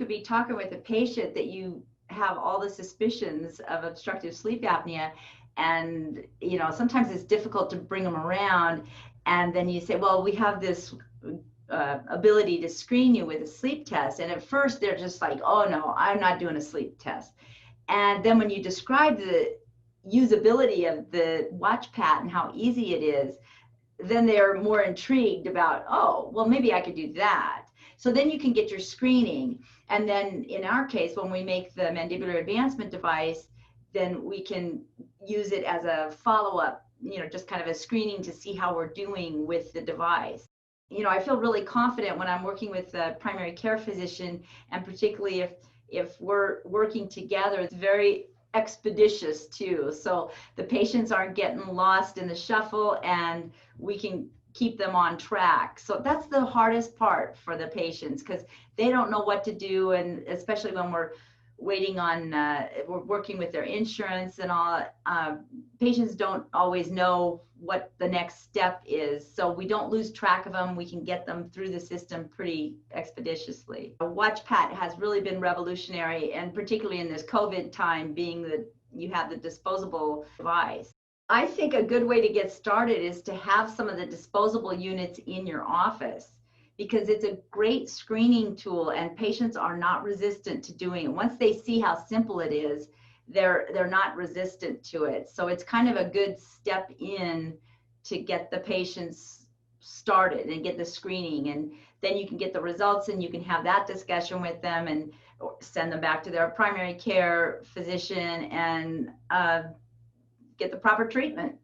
could be talking with a patient that you have all the suspicions of obstructive sleep apnea, and sometimes it's difficult to bring them around, and then you say, well, we have this ability to screen you with a sleep test, and at first they're just like, oh no, I'm not doing a sleep test. And then when you describe the usability of the WatchPAT and how easy it is, then they're more intrigued about, oh, well, maybe I could do that. So then you can get your screening. And then in our case, when we make the mandibular advancement device, then we can use it as a follow-up, just kind of a screening to see how we're doing with the device. I feel really confident when I'm working with a primary care physician, and particularly if we're working together, it's very expeditious too. So the patients aren't getting lost in the shuffle, and we can keep them on track. So that's the hardest part for the patients, because they don't know what to do, and especially when we're waiting on, we're working with their insurance and all, patients don't always know what the next step is. So we don't lose track of them. We can get them through the system pretty expeditiously. WatchPAT has really been revolutionary, and particularly in this COVID time, being that you have the disposable device. I think a good way to get started is to have some of the disposable units in your office, because it's a great screening tool and patients are not resistant to doing it. Once they see how simple it is, they're not resistant to it. So it's kind of a good step in to get the patients started and get the screening, and then you can get the results and you can have that discussion with them and send them back to their primary care physician and get the proper treatment.